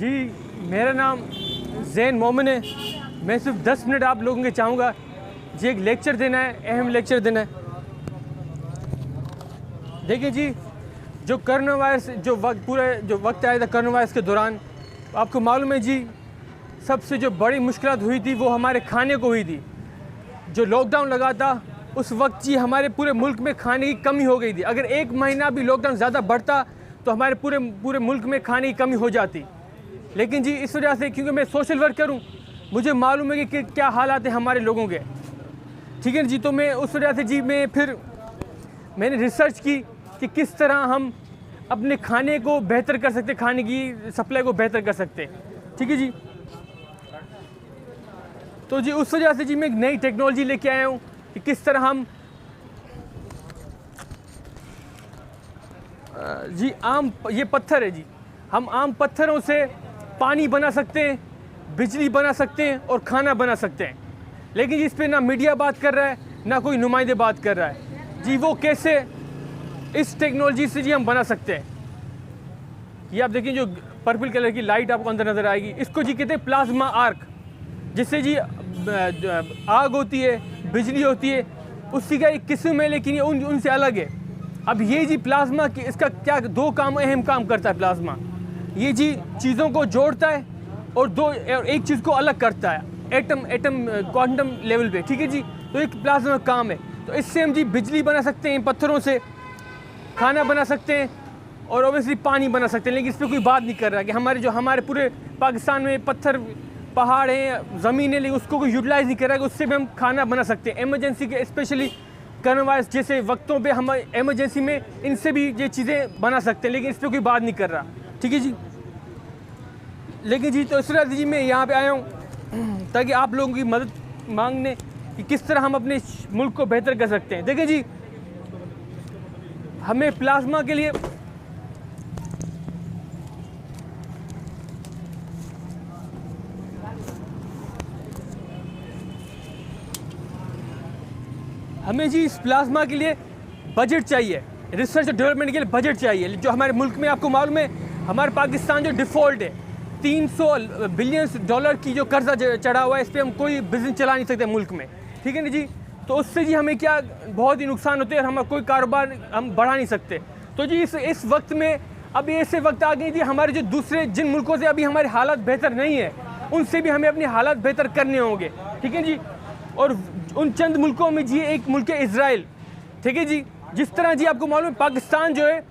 जी मेरा नाम ज़ैन मोमिन है। मैं सिर्फ 10 मिनट आप लोगों के चाहूँगा जी, एक लेक्चर देना है, अहम लेक्चर देना है। देखिए जी, जो कोरोना वायरस जो वक्त आया था कोरोना वायरस के दौरान, आपको मालूम है जी, सबसे जो बड़ी मुश्किलात हुई थी वो हमारे खाने को हुई थी। जो लॉकडाउन लगा था उस वक्त जी हमारे पूरे मुल्क में खाने की कमी हो गई थी। अगर एक महीना भी लॉकडाउन ज़्यादा बढ़ता तो हमारे पूरे मुल्क में खाने की कमी हो जाती। लेकिन जी इस वजह से, क्योंकि मैं सोशल वर्कर हूँ, मुझे मालूम है कि क्या हालात हैं हमारे लोगों के, ठीक है जी। तो मैं उस वजह से जी मैंने रिसर्च की कि किस तरह हम अपने खाने को बेहतर कर सकते, खाने की सप्लाई को बेहतर कर सकते, ठीक है जी। तो जी उस वजह से जी मैं एक नई टेक्नोलॉजी लेके आया हूँ कि किस तरह हम जी ये पत्थर है जी, हम आम पत्थरों से पानी बना सकते हैं, बिजली बना सकते हैं और खाना बना सकते हैं। लेकिन इस पे ना मीडिया बात कर रहा है, ना कोई नुमाइंदे बात कर रहा है जी। वो कैसे इस टेक्नोलॉजी से जी हम बना सकते हैं, ये आप देखिए, जो पर्पल कलर की लाइट आपको अंदर नज़र आएगी, इसको जी कहते हैं प्लाज्मा आर्क, जिससे जी आग होती है, बिजली होती है, उसी का एक किस्म है, लेकिन ये उनसे अलग है। अब ये जी प्लाज्मा की, इसका क्या दो अहम काम करता है प्लाज्मा। ये जी चीज़ों को जोड़ता है और एक चीज़ को अलग करता है, एटम क्वांटम लेवल पे, ठीक है जी। तो एक प्लाज्मा काम है। तो इससे हम जी बिजली बना सकते हैं, पत्थरों से खाना बना सकते हैं और ओबियसली पानी बना सकते हैं। लेकिन इस पर कोई बात नहीं कर रहा कि हमारे पूरे पाकिस्तान में पत्थर, पहाड़ हैं, ज़मीन है, लेकिन उसको कोई यूटिलाइज़ नहीं कर रहा है कि उससे भी हम खाना बना सकते हैं। एमरजेंसी के, स्पेशली कोरोना वायरस जैसे वक्तों पे हम एमरजेंसी में इनसे भी ये चीज़ें बना सकते हैं, लेकिन इस पर कोई बात नहीं कर रहा, ठीक है जी। लेकिन जी तो इस तरह जी मैं यहाँ पे आया हूँ ताकि आप लोगों की मदद मांगने कि किस तरह हम अपने मुल्क को बेहतर कर सकते हैं। देखिए जी, हमें प्लाज्मा के लिए इस प्लाज्मा के लिए बजट चाहिए, रिसर्च और डेवलपमेंट के लिए बजट चाहिए। जो हमारे मुल्क में, आपको मालूम है, हमारे पाकिस्तान जो डिफ़ॉल्ट है, 300 बिलियन डॉलर की जो कर्जा चढ़ा हुआ है, इस पर हम कोई बिजनेस चला नहीं सकते मुल्क में, ठीक है ना जी। तो उससे जी हमें क्या बहुत ही नुकसान होते हैं और हमारा कोई कारोबार हम बढ़ा नहीं सकते। तो जी इस वक्त में अभी ऐसे वक्त आ गए जी, हमारे जो दूसरे जिन मुल्कों से अभी हमारे हालात बेहतर नहीं है, उनसे भी हमें अपने हालात बेहतर करने होंगे, ठीक है जी। और उन चंद मुल्कों में जी एक मुल्क है इज़राइल, ठीक है जी। जिस तरह जी आपको मालूम है, पाकिस्तान जो है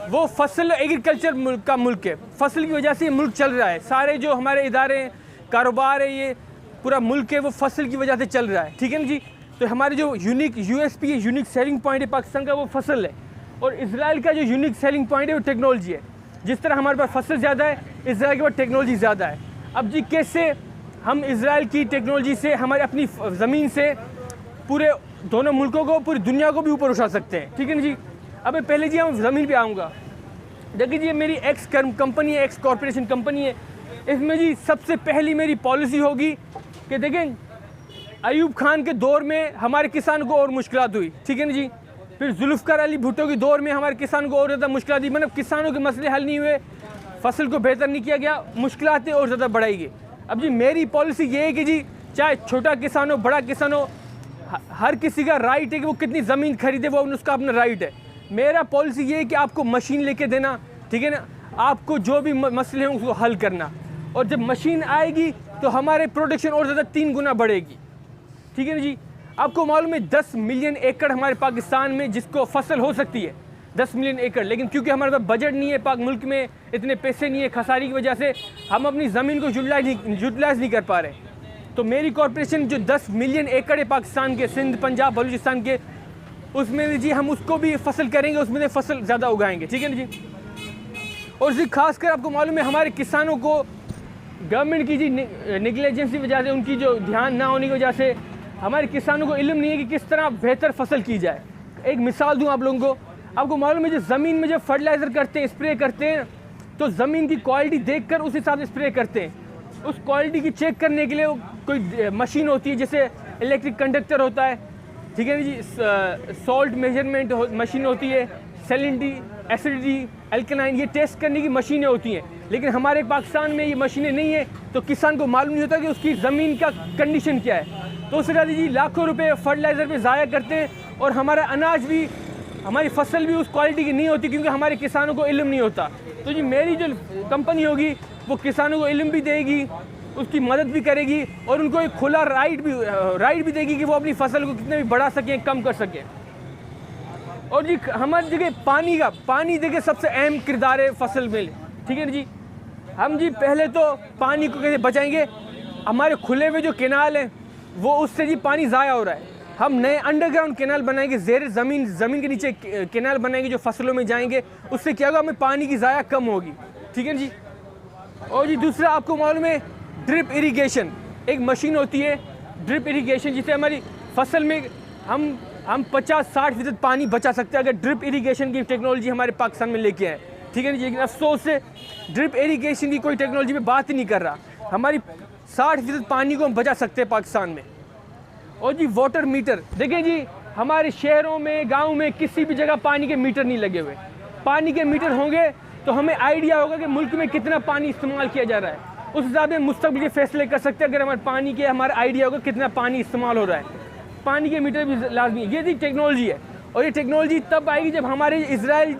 वो फसल एग्रीकल्चर का मुल्क है, फसल की वजह से ये मुल्क चल रहा है। सारे जो हमारे इदारे हैं, कारोबार है, ये पूरा मुल्क है, वो फसल की वजह से चल रहा है, ठीक है ना जी। तो हमारे जो यूनिक USP है, यूनिक सेलिंग पॉइंट है पाकिस्तान का, वो फसल है। और इज़राइल का जो यूनिक सेलिंग पॉइंट है वो टेक्नोलॉजी है। जिस तरह हमारे पास फसल ज़्यादा है, इज़राइल के पास टेक्नोलॉजी ज़्यादा है। अब जी कैसे हम इज़राइल की टेक्नोलॉजी से हमारे अपनी ज़मीन से पूरे दोनों मुल्कों को, पूरी दुनिया को भी ऊपर उठा सकते हैं, ठीक है ना जी। अब पहले जी हम ज़मीन पे आऊँगा। देखिए जी, मेरी एक्स कंपनी है, एक्स कॉरपोरेशन कंपनी है। इसमें जी सबसे पहली मेरी पॉलिसी होगी कि देखें, अयूब खान के दौर में हमारे किसान को और मुश्किलात हुई, ठीक है ना जी। फिर जुल्फ़िकार अली भुट्टो के दौर में हमारे किसान को और ज़्यादा मुश्किलात हुई, मतलब किसानों के मसले हल नहीं हुए, फसल को बेहतर नहीं किया गया, मुश्किलातें और ज़्यादा बढ़ाई गई। अब जी मेरी पॉलिसी ये है कि जी चाहे छोटा किसान हो, बड़ा किसान हो, हर किसी का राइट है कि वो कितनी ज़मीन खरीदे, वो उसका अपना राइट है। मेरा पॉलिसी ये है कि आपको मशीन लेके देना, ठीक है ना, आपको जो भी मसले हैं उसको हल करना। और जब मशीन आएगी तो हमारे प्रोडक्शन और ज़्यादा 3 गुना बढ़ेगी, ठीक है ना जी। आपको मालूम है 10 मिलियन एकड़ हमारे पाकिस्तान में जिसको फसल हो सकती है, 10 मिलियन एकड़, लेकिन क्योंकि हमारे पास बजट नहीं है, पाक मुल्क में इतने पैसे नहीं है, खसारी की वजह से हम अपनी ज़मीन को यूटिलाइज़ नहीं कर पा रहे। तो मेरी कॉरपोरेशन जो 10 मिलियन एकड़ है पाकिस्तान के, सिंध, पंजाब, बलूचिस्तान के, उसमें जी हम उसको भी फसल करेंगे, उसमें से फसल ज़्यादा उगाएंगे, ठीक है ना जी। और जी खासकर आपको मालूम है हमारे किसानों को गवर्नमेंट की जी नेग्लिजेंस की वजह से, उनकी जो ध्यान ना होने की वजह से हमारे किसानों को इल्म नहीं है कि किस तरह बेहतर फसल की जाए। एक मिसाल दूं आप लोगों को, आपको मालूम है जो ज़मीन में जब फर्टिलाइज़र करते हैं, स्प्रे करते हैं, तो ज़मीन की क्वालिटी देखकर उस हिसाब से स्प्रे करते हैं। उस क्वालिटी की चेक करने के लिए कोई मशीन होती है, जैसे इलेक्ट्रिक कंडक्टर होता है, ठीक है जी, सॉल्ट मेजरमेंट मशीन होती है, सैलिनिटी, एसिडिटी, एल्कलाइन, ये टेस्ट करने की मशीनें होती हैं। लेकिन हमारे पाकिस्तान में ये मशीनें नहीं है, तो किसान को मालूम नहीं होता कि उसकी ज़मीन का कंडीशन क्या है। तो उससे ज़्यादा जी लाखों रुपए फर्टिलाइज़र पे ज़ाया करते हैं और हमारा अनाज भी, हमारी फसल भी उस क्वालिटी की नहीं होती, क्योंकि हमारे किसानों को इल्म नहीं होता। तो जी मेरी जो कंपनी होगी वो किसानों को इल्म भी देगी, उसकी मदद भी करेगी और उनको एक खुला राइट भी देगी कि वो अपनी फसल को कितने भी बढ़ा सकें, कम कर सकें। और जी हमारी जगह पानी देखिए सबसे अहम किरदार है फसल में, ठीक है जी। हम जी पहले तो पानी को कैसे बचाएंगे, हमारे खुले हुए जो केनाल हैं वो उससे जी पानी ज़ाया हो रहा है। हम नए अंडरग्राउंड केनाल बनाएंगे, ज़मीन के नीचे केनाल बनाएंगे जो फसलों में जाएंगे, उससे क्या होगा, हमें पानी की ज़ाया कम होगी, ठीक है जी। और जी दूसरा आपको मालूम है ड्रिप इरिगेशन, एक मशीन होती है ड्रिप इरिगेशन, जिससे हमारी फसल में हम 50-60% पानी बचा सकते हैं अगर ड्रिप इरिगेशन की टेक्नोलॉजी हमारे पाकिस्तान में लेके आए, ठीक है जी। लेकिन अफसोस से ड्रिप इरिगेशन की कोई टेक्नोलॉजी में बात ही नहीं कर रहा। हमारी 60% पानी को हम बचा सकते हैं पाकिस्तान में। और जी वाटर मीटर, देखें जी हमारे शहरों में, गाँव में किसी भी जगह पानी के मीटर नहीं लगे हुए। पानी के मीटर होंगे तो हमें आइडिया होगा कि मुल्क में कितना पानी इस्तेमाल किया जा रहा है, उस हिसाब से मुस्तकबिल के फैसले कर सकते हैं। अगर हमारे पानी के हमारा आइडिया होगा कितना पानी इस्तेमाल हो रहा है, पानी के मीटर भी लाजमी है। ये जी टेक्नोलॉजी है, और ये टेक्नोलॉजी तब आएगी जब हमारे इजराइल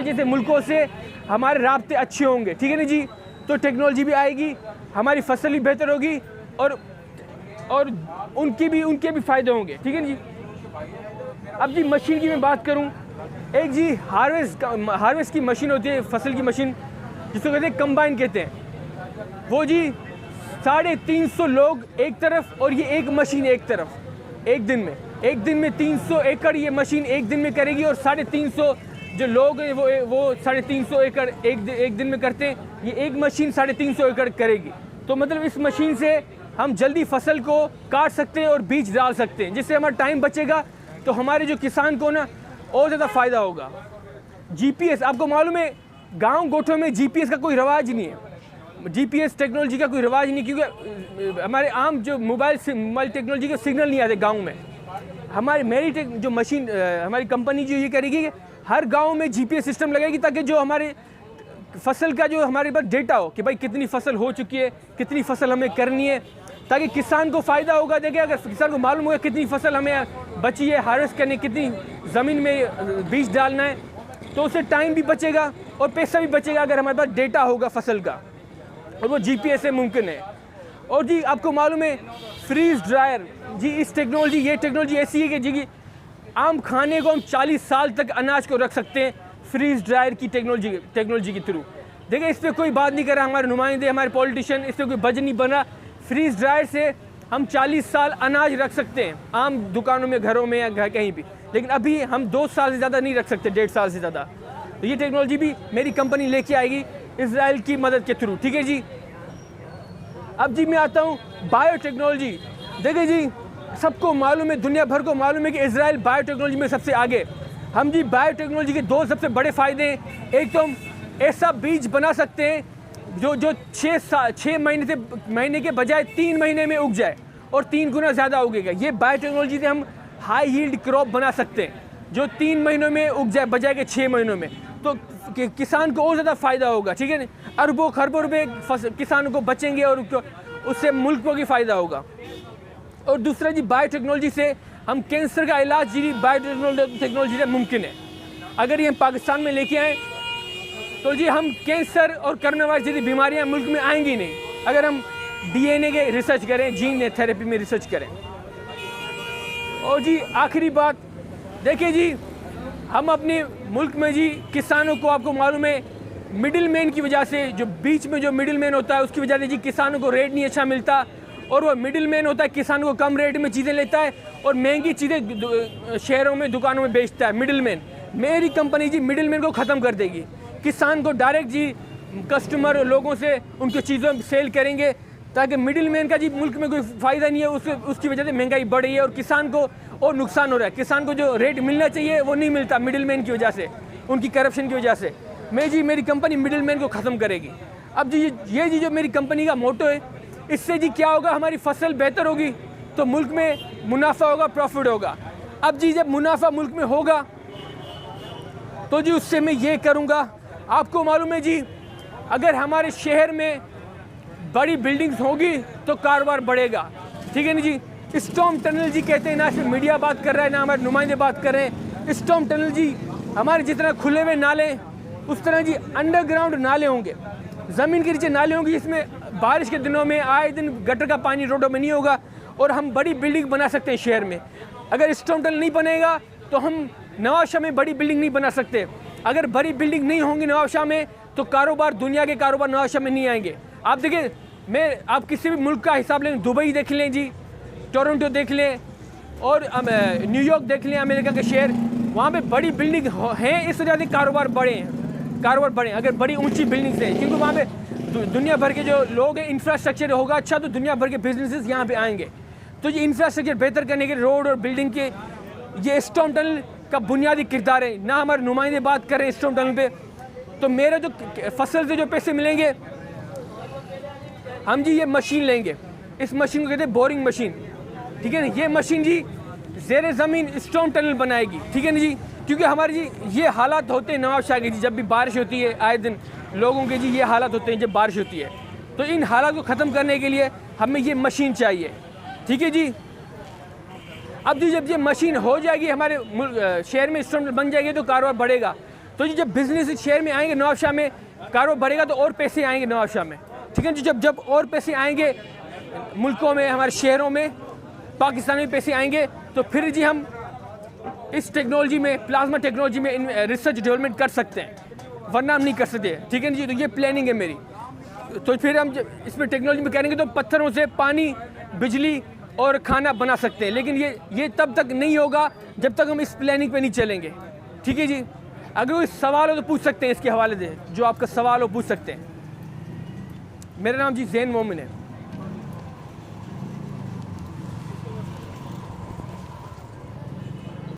जैसे मुल्कों से हमारे राब्ते अच्छे होंगे, ठीक है ना जी। तो टेक्नोलॉजी भी आएगी, हमारी फसल भी बेहतर होगी और उनके भी फ़ायदे होंगे, ठीक है जी। अब जी मशीन की मैं बात करूं, एक जी हार्वेस्ट की मशीन होती है, फसल की मशीन, जिसको कहते हैं कंबाइन कहते हैं। वो जी 350 लोग एक तरफ और ये एक मशीन एक तरफ, एक दिन में 300 एकड़ ये मशीन एक दिन में करेगी, और 350 जो लोग हैं वो 350 एकड़ एक दिन में करते हैं। ये एक मशीन 350 एकड़ करेगी। तो मतलब इस मशीन से हम जल्दी फसल को काट सकते हैं और बीज डाल सकते हैं, जिससे हमारा टाइम बचेगा, तो हमारे जो किसान को ना और ज़्यादा फ़ायदा होगा। GPS, आपको मालूम है गांव गोठों में GPS का कोई रवाज नहीं है, GPS टेक्नोलॉजी का कोई रवाज नहीं, क्योंकि हमारे आम जो मोबाइल टेक्नोलॉजी के सिग्नल नहीं आते गाँव में। जो मशीन हमारी कंपनी जो ये करेगी कि हर गाँव में GPS सिस्टम लगेगी, ताकि जो हमारे फसल का जो हमारे पास डेटा हो कि भाई कितनी फसल हो चुकी है, कितनी फसल हमें करनी है, ताकि किसान को फ़ायदा होगा। देखिए अगर किसान को मालूम होगा कितनी फसल हमें बची है हार्वेस्ट करने, कितनी ज़मीन में बीज डालना है, तो उससे टाइम भी बचेगा और पैसा भी बचेगा अगर हमारे पास डेटा होगा फसल का, और वो GPS से मुमकिन है। और जी आपको मालूम है फ्रीज ड्रायर, जी ये टेक्नोलॉजी ऐसी है कि जी आम खाने को हम 40 साल तक अनाज को रख सकते हैं फ्रीज ड्रायर की टेक्नोलॉजी के थ्रू। देखिए इस पर कोई बात नहीं कर रहा हमारे नुमाइंदे, हमारे पॉलिटिशियन, इस पर कोई बजट नहीं बन रहा। फ्रीज ड्रायर से हम 40 साल अनाज रख सकते हैं आम दुकानों में, घरों में या कहीं भी, लेकिन अभी हम 2 साल से ज़्यादा नहीं रख सकते, 1.5 साल से ज़्यादा। तो ये टेक्नोलॉजी भी मेरी कंपनी लेके आएगी इजराइल की मदद के थ्रू, ठीक है जी। अब जी मैं आता हूँ बायोटेक्नोलॉजी। देखिए जी सबको मालूम है, दुनिया भर को मालूम है कि इजराइल बायोटेक्नोलॉजी में सबसे आगे। हम जी बायोटेक्नोलॉजी के 2 सबसे बड़े फ़ायदे हैं। एक तो हम ऐसा बीज बना सकते हैं जो 6 महीने के बजाय 3 महीने में उग जाए और 3 गुना ज़्यादा उगेगा। ये बायोटेक्नोलॉजी से हम हाई यील्ड क्रॉप बना सकते हैं जो 3 महीनों में उग जाए बजाय के 6 महीनों में। तो किसान को और ज़्यादा फ़ायदा होगा, ठीक है ना। अरबों खरबों रुपये किसानों को बचेंगे और उससे मुल्क को भी फ़ायदा होगा। और दूसरा जी बायोटेक्नोलॉजी से हम कैंसर का इलाज जी बायोटेक्नोलॉजी से मुमकिन है। अगर ये हम पाकिस्तान में लेके आएँ तो जी हम कैंसर और कोरोना वायरस जैसी बीमारियां मुल्क में आएंगी नहीं, अगर हम DNA के रिसर्च करें, जीन थेरेपी में रिसर्च करें। और जी आखिरी बात, देखिए जी हम अपने मुल्क में जी किसानों को, आपको मालूम है मिडिल मैन की वजह से, जो बीच में जो मिडिल मैन होता है उसकी वजह से जी किसानों को रेट नहीं अच्छा मिलता, और वो मिडिल मैन होता है किसानों को कम रेट में चीज़ें लेता है और महंगी चीज़ें शहरों में दुकानों में बेचता है मिडिल मैन। मेरी कंपनी जी मिडिल मैन को ख़त्म कर देगी, किसान को डायरेक्ट जी कस्टमर लोगों से उनकी चीज़ों सेल करेंगे, ताकि मिडिल मैन का जी मुल्क में कोई फ़ायदा नहीं है, उसकी वजह से महंगाई बढ़ रही है और किसान को और नुकसान हो रहा है। किसान को जो रेट मिलना चाहिए वो नहीं मिलता मिडिल मैन की वजह से, उनकी करप्शन की वजह से। मेरी कंपनी मिडिल मैन को ख़त्म करेगी। अब जी ये जी जो मेरी कंपनी का मोटो है, इससे जी क्या होगा, हमारी फसल बेहतर होगी तो मुल्क में मुनाफा होगा, प्रॉफिट होगा। अब जी जब मुनाफा मुल्क में होगा तो जी उससे मैं ये करूँगा, आपको मालूम है जी अगर हमारे शहर में बड़ी बिल्डिंग्स होगी तो कारोबार बढ़ेगा, ठीक है ना जी। स्टॉर्म टनल जी कहते हैं, ना सिर्फ मीडिया बात कर रहा है ना हमारे नुमाइंदे बात कर रहे हैं। स्टॉर्म टनल जी हमारे जितना खुले हुए नाले उस तरह जी अंडरग्राउंड नाले होंगे, ज़मीन के नीचे नाले होंगे, जिसमें बारिश के दिनों में आए दिन गटर का पानी रोडों में नहीं होगा और हम बड़ी बिल्डिंग बना सकते हैं शहर में। अगर स्टॉर्म टनल नहीं बनेगा तो हम नवाबशाह में बड़ी बिल्डिंग नहीं बना सकते। अगर बड़ी बिल्डिंग नहीं होंगी नवाबशाह में तो कारोबार, दुनिया के कारोबार नवाबशाह में नहीं आएंगे। आप देखिए, आप किसी भी मुल्क का हिसाब लें, दुबई देख लें जी, टोरंटो देख लें और न्यूयॉर्क देख लें, अमेरिका के शहर, वहाँ पे बड़ी बिल्डिंग हैं, इस वजह से कारोबार बढ़े। अगर बड़ी ऊंची बिल्डिंग्स हैं, क्योंकि वहाँ पे दुनिया भर के जो लोग हैं, इंफ्रास्ट्रक्चर होगा अच्छा तो दुनिया भर के बिजनेसेस यहाँ पे आएंगे। तो ये इंफ्रास्ट्रक्चर बेहतर करने के रोड और बिल्डिंग के ये स्टॉर्म टनल का बुनियादी किरदार है। ना हमारे नुमाइंदे बात करें स्टॉर्म टनल पे, तो मेरे जो फसल से जो पैसे मिलेंगे, हम जी ये मशीन लेंगे, इस मशीन को कहते हैं बोरिंग मशीन, ठीक है ना। ये मशीन जी ज़ेर ज़मीन स्टॉर्म टनल बनाएगी, ठीक है ना जी। क्योंकि हमारे जी ये हालात होते हैं नवाबशाह के जी, जब भी बारिश होती है आए दिन लोगों के जी ये हालात होते हैं जब बारिश होती है। तो इन हालात को ख़त्म करने के लिए हमें ये मशीन चाहिए, ठीक है जी। अब जी जब ये मशीन हो जाएगी, हमारे शहर में स्टॉर्म टनल बन जाएगी तो कारोबार बढ़ेगा। तो जी जब बिजनेस शहर में आएंगे नवाबशाह में, कारोबार बढ़ेगा तो और पैसे आएंगे नवाबशाह में, ठीक है जी। जब और पैसे आएंगे मुल्कों में, हमारे शहरों में, पाकिस्तान में पैसे आएंगे तो फिर जी हम इस टेक्नोलॉजी में, प्लाज्मा टेक्नोलॉजी में रिसर्च डेवलपमेंट कर सकते हैं, वरना हम नहीं कर सकते, ठीक है जी। तो ये प्लानिंग है मेरी। तो फिर हम इसमें टेक्नोलॉजी में करेंगे तो पत्थरों से पानी, बिजली और खाना बना सकते हैं। लेकिन ये तब तक नहीं होगा जब तक हम इस प्लानिंग पे नहीं चलेंगे, ठीक है जी। अगर कोई सवाल हो तो पूछ सकते हैं इसके हवाले से, जो आपका सवाल हो पूछ सकते हैं। मेरा नाम जी ज़ैन मोमिन है।